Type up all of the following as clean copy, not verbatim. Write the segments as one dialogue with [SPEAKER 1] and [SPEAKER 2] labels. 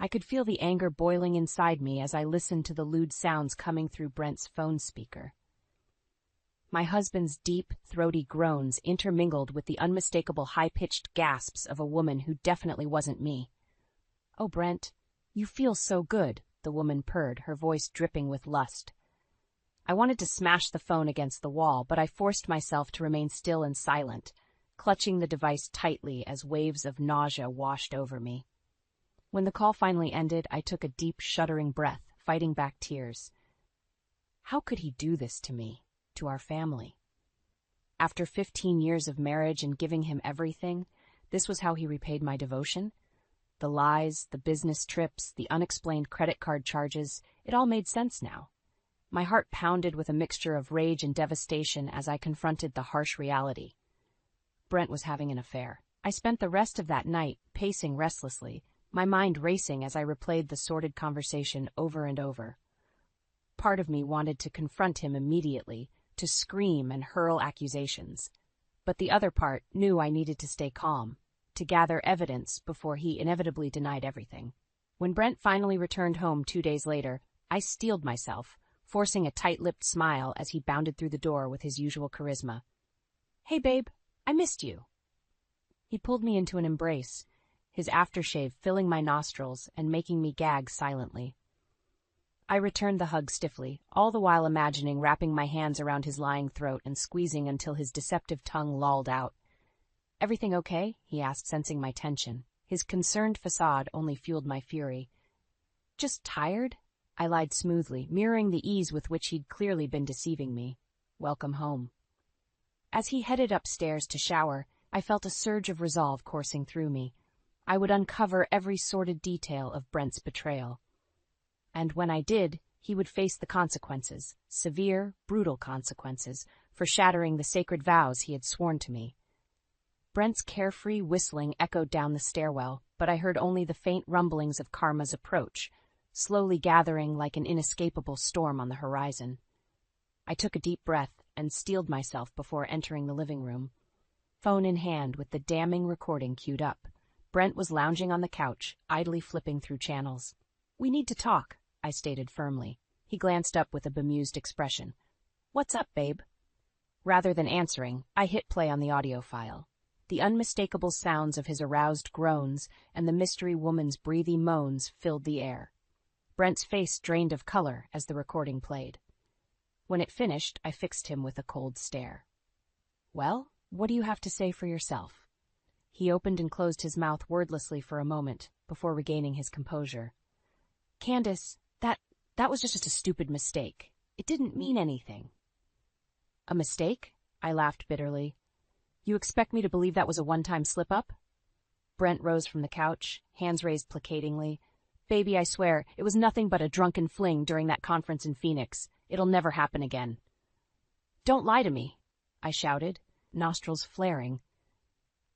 [SPEAKER 1] I could feel the anger boiling inside me as I listened to the lewd sounds coming through Brent's phone speaker. My husband's deep, throaty groans intermingled with the unmistakable high-pitched gasps of a woman who definitely wasn't me. "Oh, Brent, you feel so good," the woman purred, her voice dripping with lust. I wanted to smash the phone against the wall, but I forced myself to remain still and silent, clutching the device tightly as waves of nausea washed over me. When the call finally ended, I took a deep, shuddering breath, fighting back tears. How could he do this to me? To our family? After 15 years of marriage and giving him everything, this was how he repaid my devotion? The lies, the business trips, the unexplained credit card charges, it all made sense now. My heart pounded with a mixture of rage and devastation as I confronted the harsh reality. Brent was having an affair. I spent the rest of that night pacing restlessly, my mind racing as I replayed the sordid conversation over and over. Part of me wanted to confront him immediately, to scream and hurl accusations. But the other part knew I needed to stay calm, to gather evidence before he inevitably denied everything. When Brent finally returned home 2 days later, I steeled myself, forcing a tight-lipped smile as he bounded through the door with his usual charisma. "Hey, babe, I missed you." He pulled me into an embrace, his aftershave filling my nostrils and making me gag silently. I returned the hug stiffly, all the while imagining wrapping my hands around his lying throat and squeezing until his deceptive tongue lolled out. "Everything okay?" he asked, sensing my tension. His concerned facade only fueled my fury. "Just tired?" I lied smoothly, mirroring the ease with which he'd clearly been deceiving me. "Welcome home." As he headed upstairs to shower, I felt a surge of resolve coursing through me. I would uncover every sordid detail of Brent's betrayal. And when I did, he would face the consequences, severe, brutal consequences, for shattering the sacred vows he had sworn to me. Brent's carefree whistling echoed down the stairwell, but I heard only the faint rumblings of Karma's approach, slowly gathering like an inescapable storm on the horizon. I took a deep breath and steeled myself before entering the living room. Phone in hand with the damning recording queued up, Brent was lounging on the couch, idly flipping through channels. "We need to talk," I stated firmly. He glanced up with a bemused expression. "What's up, babe?" Rather than answering, I hit play on the audio file. The unmistakable sounds of his aroused groans and the mystery woman's breathy moans filled the air. Brent's face drained of color as the recording played. When it finished, I fixed him with a cold stare. "Well, what do you have to say for yourself?" He opened and closed his mouth wordlessly for a moment, before regaining his composure. "Candace, that was just a stupid mistake. It didn't mean anything." "A mistake?" I laughed bitterly. "You expect me to believe that was a one-time slip-up?" Brent rose from the couch, hands raised placatingly. "Baby, I swear, it was nothing but a drunken fling during that conference in Phoenix. It'll never happen again." "Don't lie to me," I shouted, nostrils flaring.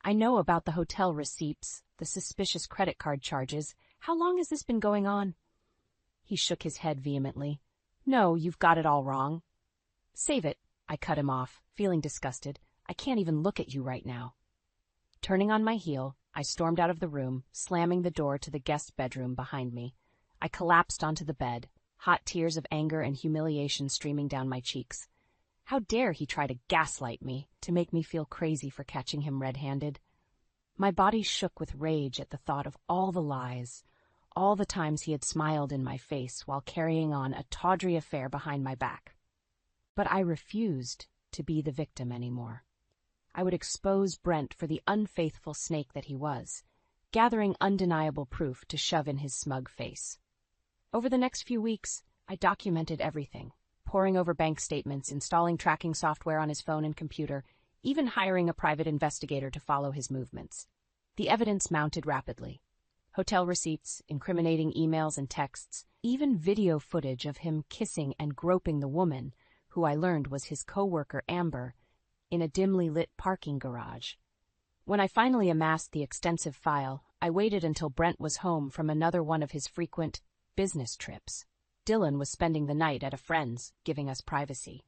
[SPEAKER 1] "I know about the hotel receipts, the suspicious credit card charges. How long has this been going on?" He shook his head vehemently. "No, you've got it all wrong." "Save it," I cut him off, feeling disgusted. "I can't even look at you right now." Turning on my heel, I stormed out of the room, slamming the door to the guest bedroom behind me. I collapsed onto the bed, hot tears of anger and humiliation streaming down my cheeks. How dare he try to gaslight me, to make me feel crazy for catching him red-handed? My body shook with rage at the thought of all the lies, all the times he had smiled in my face while carrying on a tawdry affair behind my back. But I refused to be the victim anymore. I would expose Brent for the unfaithful snake that he was, gathering undeniable proof to shove in his smug face. Over the next few weeks, I documented everything, poring over bank statements, installing tracking software on his phone and computer, even hiring a private investigator to follow his movements. The evidence mounted rapidly. Hotel receipts, incriminating emails and texts, even video footage of him kissing and groping the woman, who I learned was his co-worker Amber, in a dimly lit parking garage. When I finally amassed the extensive file, I waited until Brent was home from another one of his frequent business trips. Dylan was spending the night at a friend's, giving us privacy.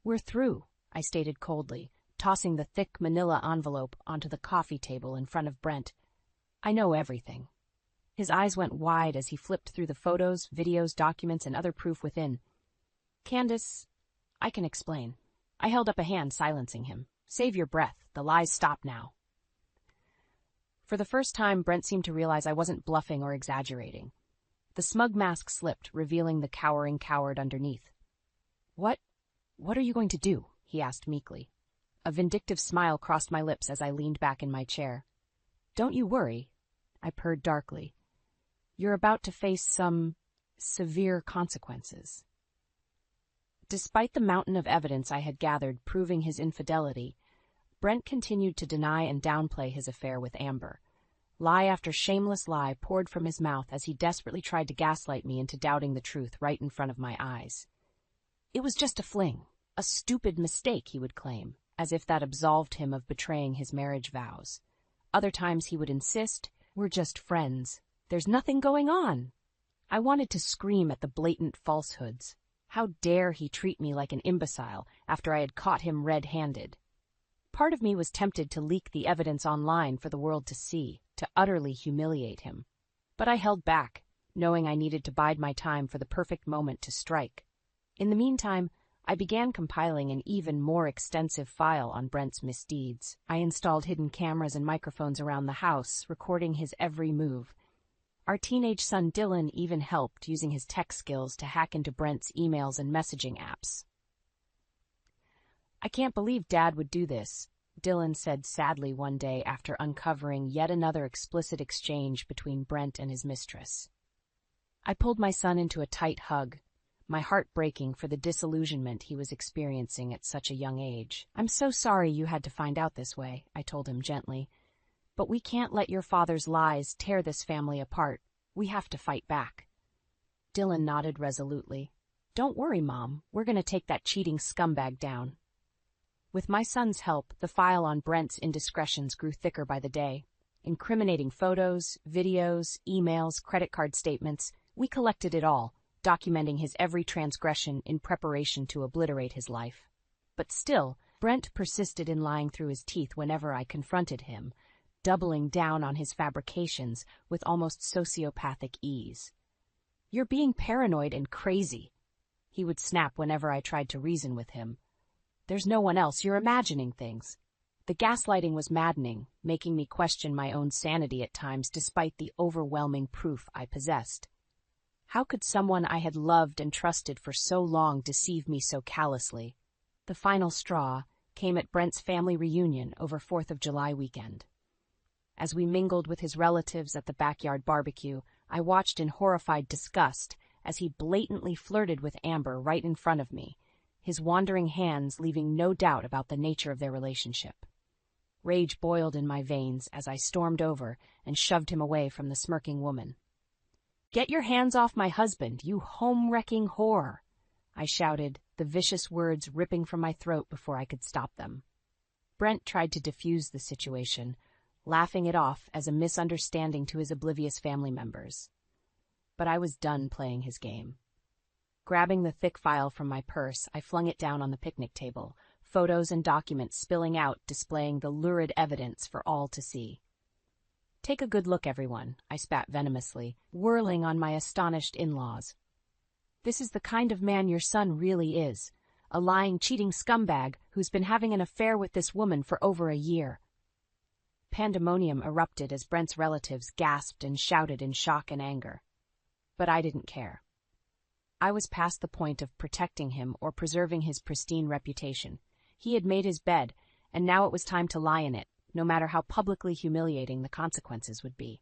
[SPEAKER 1] "We're through," I stated coldly, tossing the thick manila envelope onto the coffee table in front of Brent. "I know everything." His eyes went wide as he flipped through the photos, videos, documents, and other proof within. Candace, I can explain. I held up a hand, silencing him. Save your breath. The lies stop now. For the first time, Brent seemed to realize I wasn't bluffing or exaggerating. The smug mask slipped, revealing the cowering coward underneath. What are you going to do? He asked meekly. A vindictive smile crossed my lips as I leaned back in my chair. Don't you worry, I purred darkly. You're about to face some severe consequences. Despite the mountain of evidence I had gathered proving his infidelity, Brent continued to deny and downplay his affair with Amber. Lie after shameless lie poured from his mouth as he desperately tried to gaslight me into doubting the truth right in front of my eyes. It was just a fling, a stupid mistake, he would claim, as if that absolved him of betraying his marriage vows. Other times he would insist, we're just friends. There's nothing going on. I wanted to scream at the blatant falsehoods. How dare he treat me like an imbecile after I had caught him red-handed? Part of me was tempted to leak the evidence online for the world to see, to utterly humiliate him. But I held back, knowing I needed to bide my time for the perfect moment to strike. In the meantime, I began compiling an even more extensive file on Brent's misdeeds. I installed hidden cameras and microphones around the house, recording his every move. Our teenage son Dylan even helped, using his tech skills to hack into Brent's emails and messaging apps. I can't believe Dad would do this, Dylan said sadly one day after uncovering yet another explicit exchange between Brent and his mistress. I pulled my son into a tight hug, my heart breaking for the disillusionment he was experiencing at such a young age. I'm so sorry you had to find out this way, I told him gently. But we can't let your father's lies tear this family apart. We have to fight back. Dylan nodded resolutely. Don't worry, Mom. We're going to take that cheating scumbag down. With my son's help, the file on Brent's indiscretions grew thicker by the day. Incriminating photos, videos, emails, credit card statements, we collected it all, documenting his every transgression in preparation to obliterate his life. But still, Brent persisted in lying through his teeth whenever I confronted him, doubling down on his fabrications with almost sociopathic ease. You're being paranoid and crazy, he would snap whenever I tried to reason with him. There's no one else, you're imagining things. The gaslighting was maddening, making me question my own sanity at times despite the overwhelming proof I possessed. How could someone I had loved and trusted for so long deceive me so callously? The final straw came at Brent's family reunion over 4th of July weekend. As we mingled with his relatives at the backyard barbecue, I watched in horrified disgust as he blatantly flirted with Amber right in front of me, his wandering hands leaving no doubt about the nature of their relationship. Rage boiled in my veins as I stormed over and shoved him away from the smirking woman. Get your hands off my husband, you home-wrecking whore, I shouted, the vicious words ripping from my throat before I could stop them. Brent tried to defuse the situation, laughing it off as a misunderstanding to his oblivious family members. But I was done playing his game. Grabbing the thick file from my purse, I flung it down on the picnic table, photos and documents spilling out, displaying the lurid evidence for all to see. Take a good look, everyone, I spat venomously, whirling on my astonished in-laws. This is the kind of man your son really is, a lying, cheating scumbag who's been having an affair with this woman for over a year. Pandemonium erupted as Brent's relatives gasped and shouted in shock and anger. But I didn't care. I was past the point of protecting him or preserving his pristine reputation. He had made his bed, and now it was time to lie in it, no matter how publicly humiliating the consequences would be.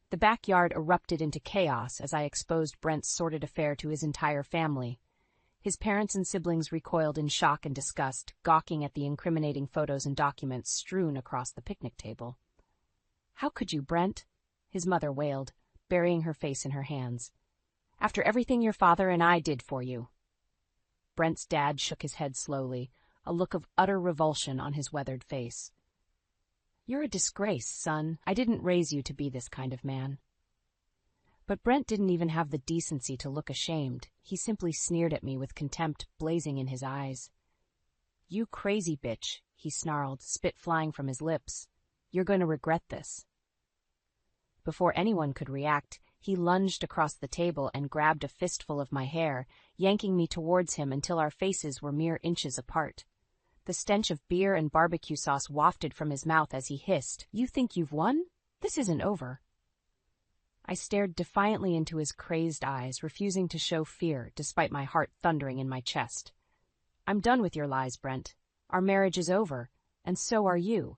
[SPEAKER 1] The backyard erupted into chaos as I exposed Brent's sordid affair to his entire family. His parents and siblings recoiled in shock and disgust, gawking at the incriminating photos and documents strewn across the picnic table. How could you, Brent? His mother wailed, burying her face in her hands. After everything your father and I did for you. Brent's dad shook his head slowly, a look of utter revulsion on his weathered face. You're a disgrace, son. I didn't raise you to be this kind of man. But Brent didn't even have the decency to look ashamed. He simply sneered at me with contempt blazing in his eyes. You crazy bitch, he snarled, spit flying from his lips. You're going to regret this. Before anyone could react, he lunged across the table and grabbed a fistful of my hair, yanking me towards him until our faces were mere inches apart. The stench of beer and barbecue sauce wafted from his mouth as he hissed, "You think you've won? This isn't over." I stared defiantly into his crazed eyes, refusing to show fear despite my heart thundering in my chest. "I'm done with your lies, Brent. Our marriage is over, and so are you."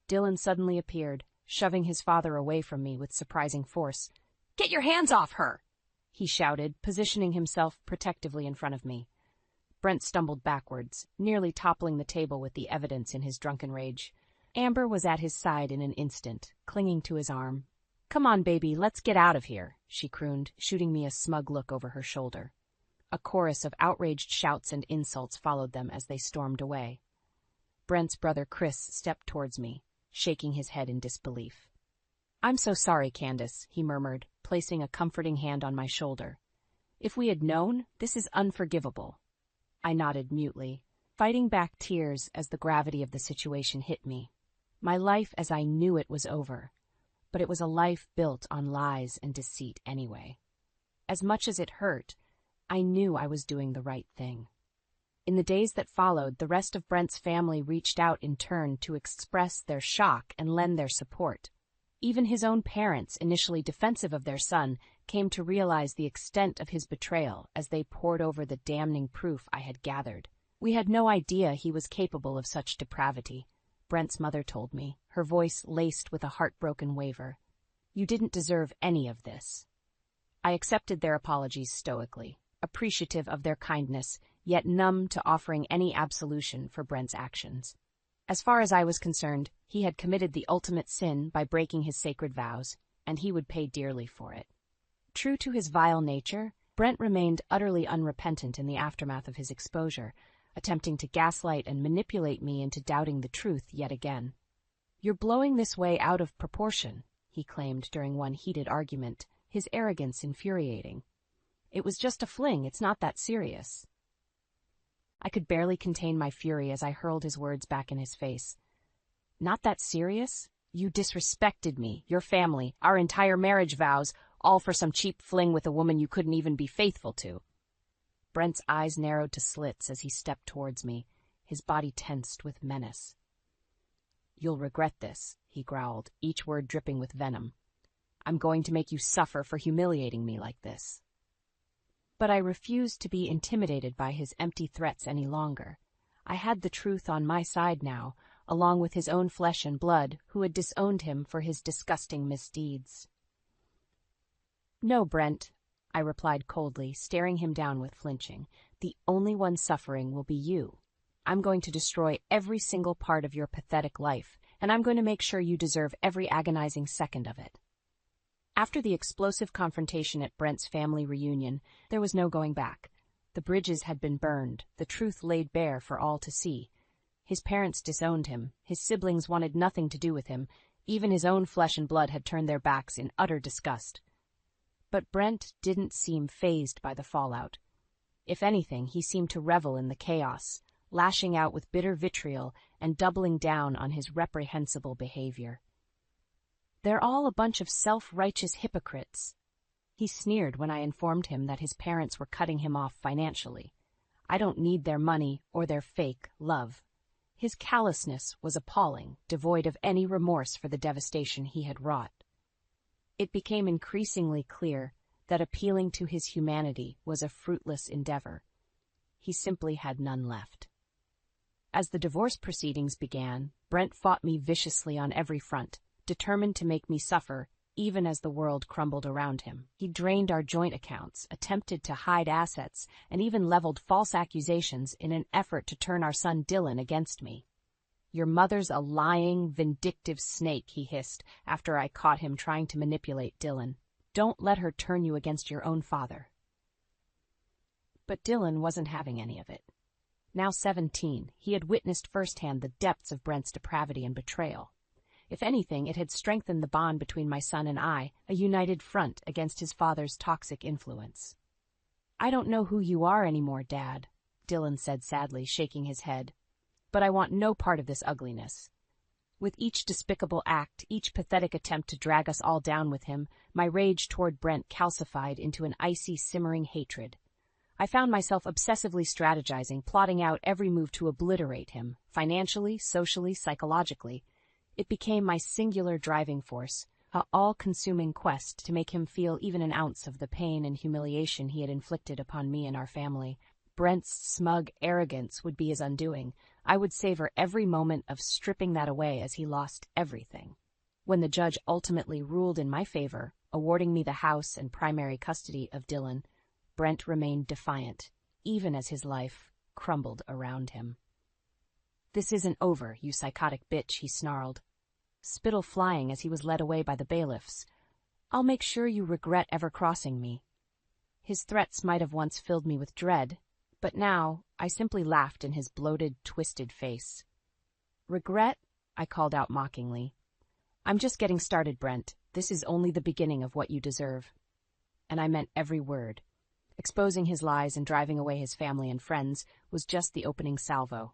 [SPEAKER 1] Dylan suddenly appeared, shoving his father away from me with surprising force. "Get your hands off her!" he shouted, positioning himself protectively in front of me. Brent stumbled backwards, nearly toppling the table with the evidence in his drunken rage. Amber was at his side in an instant, clinging to his arm. "Come on, baby, let's get out of here," she crooned, shooting me a smug look over her shoulder. A chorus of outraged shouts and insults followed them as they stormed away. Brent's brother Chris stepped towards me, shaking his head in disbelief. "I'm so sorry, Candace," he murmured, placing a comforting hand on my shoulder. "If we had known, this is unforgivable." I nodded mutely, fighting back tears as the gravity of the situation hit me. My life as I knew it was over, but it was a life built on lies and deceit anyway. As much as it hurt, I knew I was doing the right thing. In the days that followed, the rest of Brent's family reached out in turn to express their shock and lend their support. Even his own parents, initially defensive of their son, came to realize the extent of his betrayal as they pored over the damning proof I had gathered. We had no idea he was capable of such depravity, Brent's mother told me, her voice laced with a heartbroken waver. "You didn't deserve any of this." I accepted their apologies stoically, appreciative of their kindness, yet numb to offering any absolution for Brent's actions. As far as I was concerned, he had committed the ultimate sin by breaking his sacred vows, and he would pay dearly for it. True to his vile nature, Brent remained utterly unrepentant in the aftermath of his exposure, attempting to gaslight and manipulate me into doubting the truth yet again. "You're blowing this way out of proportion," he claimed during one heated argument, his arrogance infuriating. "It was just a fling, it's not that serious." I could barely contain my fury as I hurled his words back in his face. "Not that serious? You disrespected me, your family, our entire marriage vows, all for some cheap fling with a woman you couldn't even be faithful to." Brent's eyes narrowed to slits as he stepped towards me, his body tensed with menace. "You'll regret this," he growled, each word dripping with venom. "I'm going to make you suffer for humiliating me like this." But I refused to be intimidated by his empty threats any longer. I had the truth on my side now, along with his own flesh and blood, who had disowned him for his disgusting misdeeds. "No, Brent," I replied coldly, staring him down with flinching. "The only one suffering will be you. I'm going to destroy every single part of your pathetic life, and I'm going to make sure you deserve every agonizing second of it." After the explosive confrontation at Brent's family reunion, there was no going back. The bridges had been burned, the truth laid bare for all to see. His parents disowned him, his siblings wanted nothing to do with him, even his own flesh and blood had turned their backs in utter disgust. But Brent didn't seem fazed by the fallout. If anything, he seemed to revel in the chaos, lashing out with bitter vitriol and doubling down on his reprehensible behavior. "They're all a bunch of self-righteous hypocrites." He sneered when I informed him that his parents were cutting him off financially. "I don't need their money or their fake love." His callousness was appalling, devoid of any remorse for the devastation he had wrought. It became increasingly clear that appealing to his humanity was a fruitless endeavor. He simply had none left. As the divorce proceedings began, Brent fought me viciously on every front, determined to make me suffer, even as the world crumbled around him. He drained our joint accounts, attempted to hide assets, and even leveled false accusations in an effort to turn our son Dylan against me. "Your mother's a lying, vindictive snake," he hissed after I caught him trying to manipulate Dylan. "Don't let her turn you against your own father." But Dylan wasn't having any of it. Now 17, he had witnessed firsthand the depths of Brent's depravity and betrayal. If anything, it had strengthened the bond between my son and I, a united front against his father's toxic influence. "I don't know who you are anymore, Dad," Dylan said sadly, shaking his head. "But I want no part of this ugliness. With each despicable act, each pathetic attempt to drag us all down with him, my rage toward Brent calcified into an icy, simmering hatred. I found myself obsessively strategizing, plotting out every move to obliterate him, financially, socially, psychologically. It became my singular driving force, a all-consuming quest to make him feel even an ounce of the pain and humiliation he had inflicted upon me and our family. Brent's smug arrogance would be his undoing. I would savor every moment of stripping that away as he lost everything. When the judge ultimately ruled in my favor, awarding me the house and primary custody of Dylan, Brent remained defiant, even as his life crumbled around him. "This isn't over, you psychotic bitch," he snarled, spittle flying as he was led away by the bailiffs. "I'll make sure you regret ever crossing me." His threats might have once filled me with dread, but now I simply laughed in his bloated, twisted face. "Regret?" I called out mockingly. "I'm just getting started, Brent. This is only the beginning of what you deserve." And I meant every word. Exposing his lies and driving away his family and friends was just the opening salvo.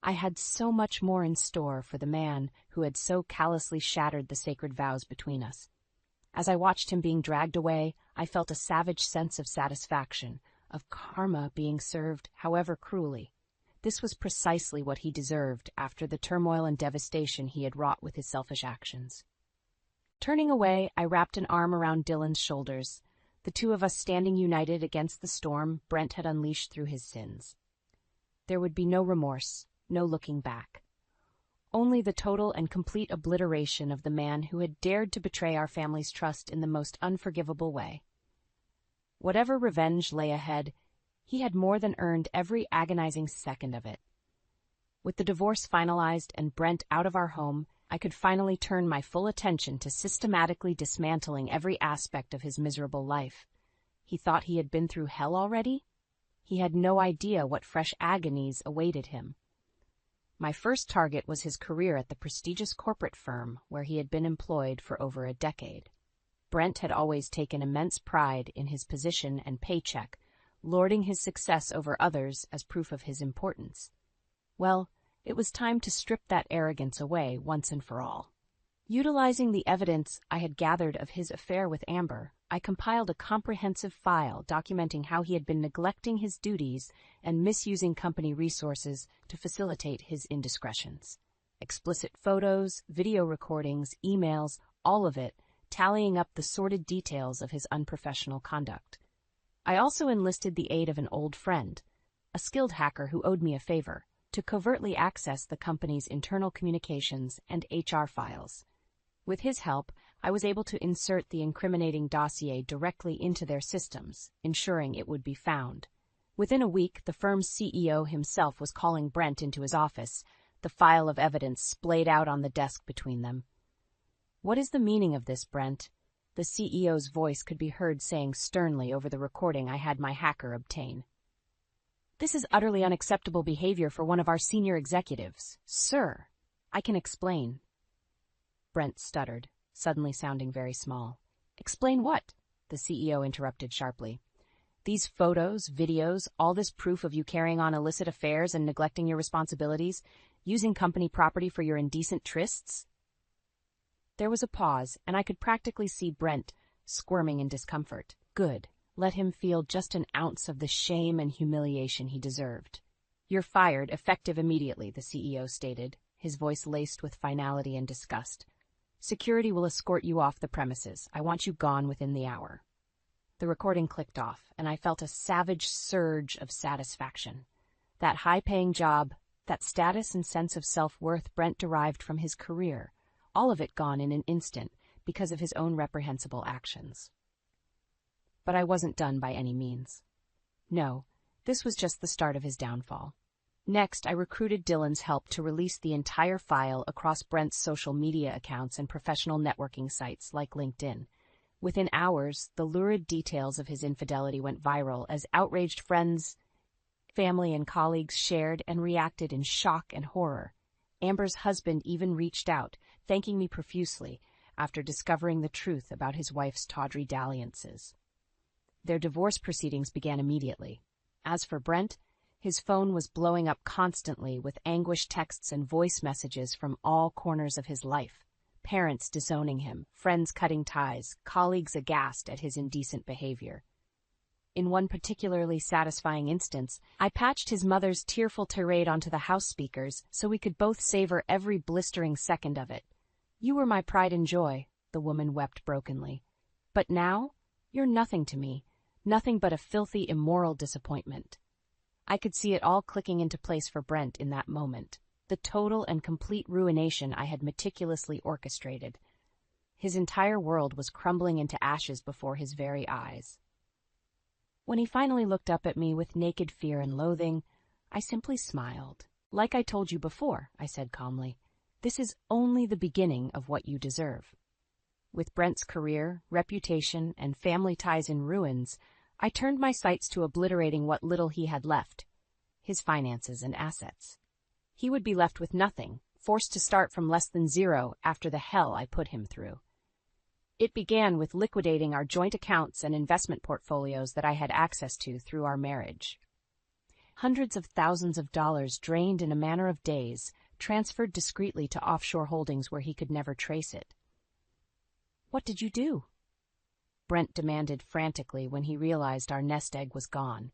[SPEAKER 1] I had so much more in store for the man who had so callously shattered the sacred vows between us. As I watched him being dragged away, I felt a savage sense of satisfaction, of karma being served, however cruelly. This was precisely what he deserved after the turmoil and devastation he had wrought with his selfish actions. Turning away, I wrapped an arm around Dylan's shoulders, the two of us standing united against the storm Brent had unleashed through his sins. There would be no remorse, no looking back. Only the total and complete obliteration of the man who had dared to betray our family's trust in the most unforgivable way. Whatever revenge lay ahead, he had more than earned every agonizing second of it. With the divorce finalized and Brent out of our home, I could finally turn my full attention to systematically dismantling every aspect of his miserable life. He thought he had been through hell already? He had no idea what fresh agonies awaited him. My first target was his career at the prestigious corporate firm where he had been employed for over a decade. Brent had always taken immense pride in his position and paycheck, lording his success over others as proof of his importance. Well, it was time to strip that arrogance away once and for all. Utilizing the evidence I had gathered of his affair with Amber, I compiled a comprehensive file documenting how he had been neglecting his duties and misusing company resources to facilitate his indiscretions. Explicit photos, video recordings, emails, all of it, tallying up the sordid details of his unprofessional conduct. I also enlisted the aid of an old friend, a skilled hacker who owed me a favor, to covertly access the company's internal communications and HR files. With his help, I was able to insert the incriminating dossier directly into their systems, ensuring it would be found. Within a week, the firm's CEO himself was calling Brent into his office, the file of evidence splayed out on the desk between them. "What is the meaning of this, Brent?" The CEO's voice could be heard saying sternly over the recording I had my hacker obtain. "This is utterly unacceptable behavior for one of our senior executives. Sir, I can explain." Brent stuttered, suddenly sounding very small. "Explain what?" the CEO interrupted sharply. "These photos, videos, all this proof of you carrying on illicit affairs and neglecting your responsibilities, using company property for your indecent trysts?" There was a pause, and I could practically see Brent squirming in discomfort. Good. Let him feel just an ounce of the shame and humiliation he deserved. "You're fired, effective immediately," the CEO stated, his voice laced with finality and disgust. "Security will escort you off the premises. I want you gone within the hour." The recording clicked off, and I felt a savage surge of satisfaction. That high-paying job, that status and sense of self-worth Brent derived from his career, all of it gone in an instant because of his own reprehensible actions. But I wasn't done by any means. No, this was just the start of his downfall. Next, I recruited Dylan's help to release the entire file across Brent's social media accounts and professional networking sites like LinkedIn. Within hours, the lurid details of his infidelity went viral as outraged friends, family, and colleagues shared and reacted in shock and horror. Amber's husband even reached out, thanking me profusely after discovering the truth about his wife's tawdry dalliances. Their divorce proceedings began immediately. As for Brent, His phone was blowing up constantly with anguished texts and voice messages from all corners of his life. Parents disowning him, friends cutting ties, colleagues aghast at his indecent behavior. In one particularly satisfying instance, I patched his mother's tearful tirade onto the house speakers so we could both savor every blistering second of it. "You were my pride and joy," the woman wept brokenly. "But now, you're nothing to me, nothing but a filthy, immoral disappointment." I could see it all clicking into place for Brent in that moment, the total and complete ruination I had meticulously orchestrated. His entire world was crumbling into ashes before his very eyes. When he finally looked up at me with naked fear and loathing, I simply smiled. "Like I told you before," I said calmly, "this is only the beginning of what you deserve." With Brent's career, reputation, and family ties in ruins, I turned my sights to obliterating what little he had left, his finances and assets. He would be left with nothing, forced to start from less than zero after the hell I put him through. It began with liquidating our joint accounts and investment portfolios that I had access to through our marriage. Hundreds of thousands of dollars drained in a matter of days, transferred discreetly to offshore holdings where he could never trace it. "What did you do?" Brent demanded frantically when he realized our nest egg was gone.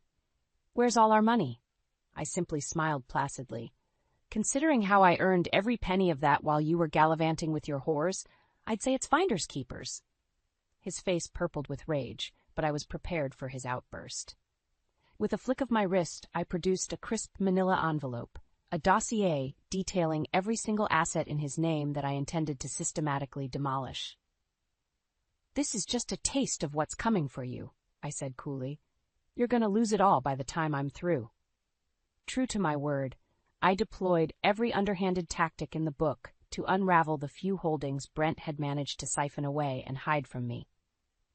[SPEAKER 1] "Where's all our money?" I simply smiled placidly. "Considering how I earned every penny of that while you were gallivanting with your whores, I'd say it's finders keepers." His face purpled with rage, but I was prepared for his outburst. With a flick of my wrist, I produced a crisp manila envelope, a dossier detailing every single asset in his name that I intended to systematically demolish. "This is just a taste of what's coming for you," I said coolly. "You're going to lose it all by the time I'm through." True to my word, I deployed every underhanded tactic in the book to unravel the few holdings Brent had managed to siphon away and hide from me.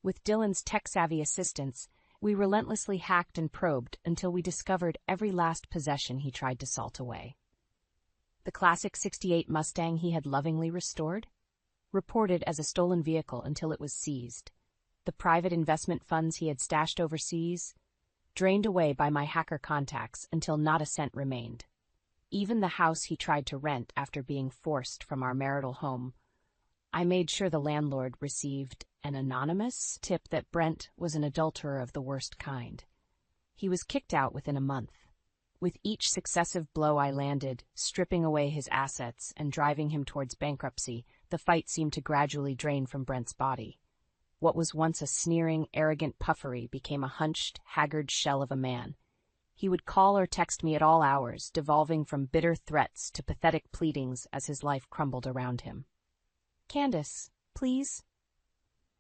[SPEAKER 1] With Dylan's tech-savvy assistance, we relentlessly hacked and probed until we discovered every last possession he tried to salt away. The classic '68 Mustang he had lovingly restored? Reported as a stolen vehicle until it was seized. The private investment funds he had stashed overseas? Drained away by my hacker contacts until not a cent remained. Even the house he tried to rent after being forced from our marital home. I made sure the landlord received an anonymous tip that Brent was an adulterer of the worst kind. He was kicked out within a month. With each successive blow I landed, stripping away his assets and driving him towards bankruptcy, the fight seemed to gradually drain from Brent's body. What was once a sneering, arrogant puffery became a hunched, haggard shell of a man. He would call or text me at all hours, devolving from bitter threats to pathetic pleadings as his life crumbled around him. "Candace, please?"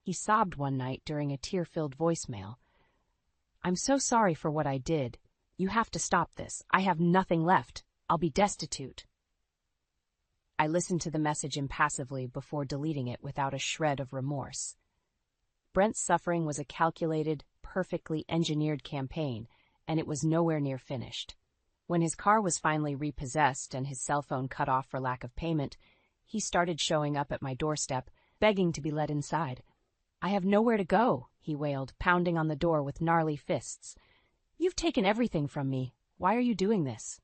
[SPEAKER 1] He sobbed one night during a tear-filled voicemail. "I'm so sorry for what I did. You have to stop this. I have nothing left. I'll be destitute." I listened to the message impassively before deleting it without a shred of remorse. Brent's suffering was a calculated, perfectly engineered campaign, and it was nowhere near finished. When his car was finally repossessed and his cell phone cut off for lack of payment, he started showing up at my doorstep, begging to be let inside. "I have nowhere to go," he wailed, pounding on the door with gnarly fists. "You've taken everything from me. Why are you doing this?"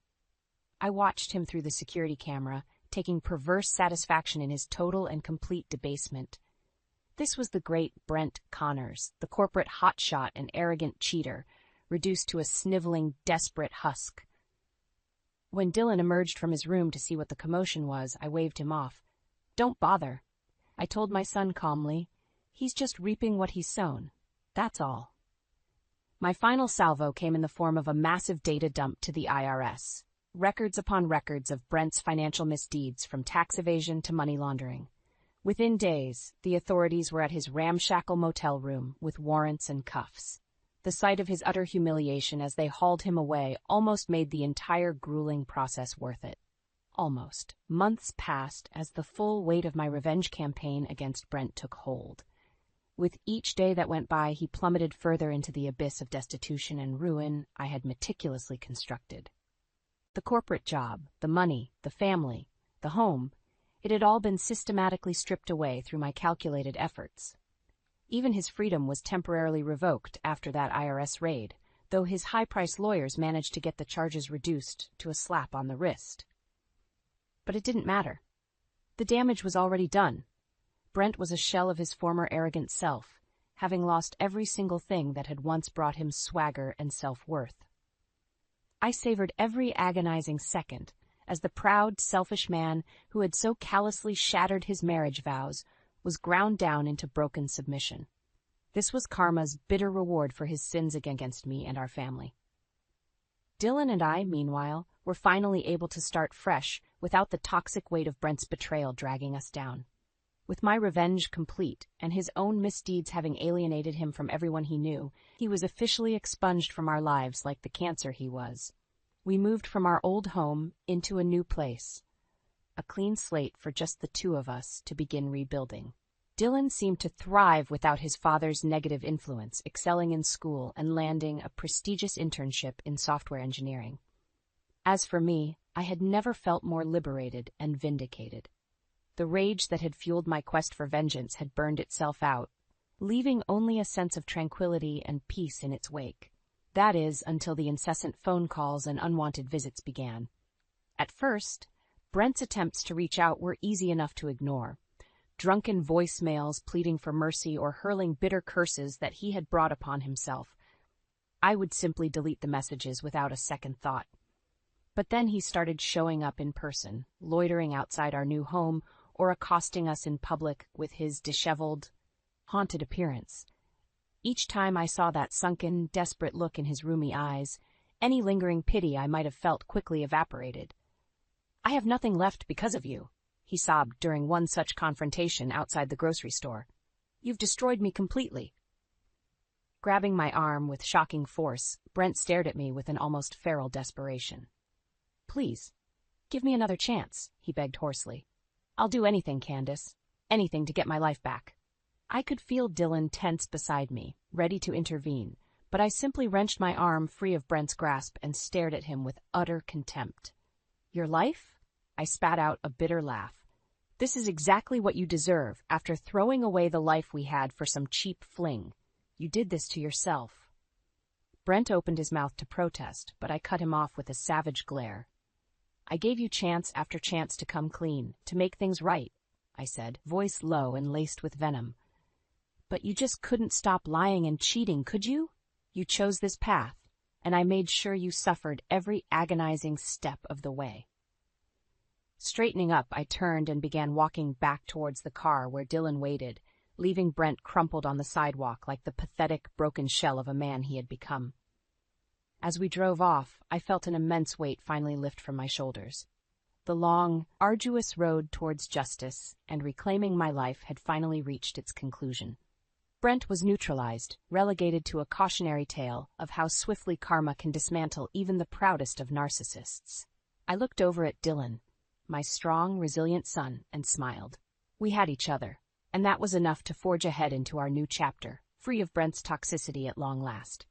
[SPEAKER 1] I watched him through the security camera, taking perverse satisfaction in his total and complete debasement. This was the great Brent Connors, the corporate hotshot and arrogant cheater, reduced to a sniveling, desperate husk. When Dylan emerged from his room to see what the commotion was, I waved him off. "Don't bother," I told my son calmly. "He's just reaping what he's sown. That's all." My final salvo came in the form of a massive data dump to the IRS. Records upon records of Brent's financial misdeeds from tax evasion to money laundering. Within days, the authorities were at his ramshackle motel room with warrants and cuffs. The sight of his utter humiliation as they hauled him away almost made the entire grueling process worth it. Almost. Months passed as the full weight of my revenge campaign against Brent took hold. With each day that went by, he plummeted further into the abyss of destitution and ruin I had meticulously constructed. The corporate job, the money, the family, the home, it had all been systematically stripped away through my calculated efforts. Even his freedom was temporarily revoked after that IRS raid, though his high-priced lawyers managed to get the charges reduced to a slap on the wrist. But it didn't matter. The damage was already done. Brent was a shell of his former arrogant self, having lost every single thing that had once brought him swagger and self-worth. I savored every agonizing second as the proud, selfish man who had so callously shattered his marriage vows was ground down into broken submission. This was karma's bitter reward for his sins against me and our family. Dylan and I, meanwhile, were finally able to start fresh without the toxic weight of Brent's betrayal dragging us down. With my revenge complete and his own misdeeds having alienated him from everyone he knew, he was officially expunged from our lives like the cancer he was. We moved from our old home into a new place, a clean slate for just the two of us to begin rebuilding. Dylan seemed to thrive without his father's negative influence, excelling in school and landing a prestigious internship in software engineering. As for me, I had never felt more liberated and vindicated. The rage that had fueled my quest for vengeance had burned itself out, leaving only a sense of tranquility and peace in its wake. That is, until the incessant phone calls and unwanted visits began. At first, Brent's attempts to reach out were easy enough to ignore. Drunken voicemails pleading for mercy or hurling bitter curses that he had brought upon himself. I would simply delete the messages without a second thought. But then he started showing up in person, loitering outside our new home or accosting us in public with his disheveled, haunted appearance. Each time I saw that sunken, desperate look in his roomy eyes, any lingering pity I might have felt quickly evaporated. "I have nothing left because of you," he sobbed during one such confrontation outside the grocery store. "You've destroyed me completely." Grabbing my arm with shocking force, Brent stared at me with an almost feral desperation. "Please, give me another chance," he begged hoarsely. "I'll do anything, Candace. Anything to get my life back." I could feel Dylan tense beside me, ready to intervene, but I simply wrenched my arm free of Brent's grasp and stared at him with utter contempt. "Your life?" I spat out a bitter laugh. "This is exactly what you deserve after throwing away the life we had for some cheap fling. You did this to yourself." Brent opened his mouth to protest, but I cut him off with a savage glare. "I gave you chance after chance to come clean, to make things right," I said, voice low and laced with venom. "But you just couldn't stop lying and cheating, could you? You chose this path, and I made sure you suffered every agonizing step of the way." Straightening up, I turned and began walking back towards the car where Dylan waited, leaving Brent crumpled on the sidewalk like the pathetic, broken shell of a man he had become. As we drove off, I felt an immense weight finally lift from my shoulders. The long, arduous road towards justice and reclaiming my life had finally reached its conclusion. Brent was neutralized, relegated to a cautionary tale of how swiftly karma can dismantle even the proudest of narcissists. I looked over at Dylan, my strong, resilient son, and smiled. We had each other, and that was enough to forge ahead into our new chapter, free of Brent's toxicity at long last.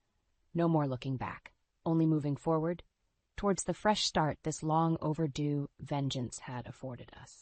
[SPEAKER 1] No more looking back, only moving forward, towards the fresh start this long overdue vengeance had afforded us.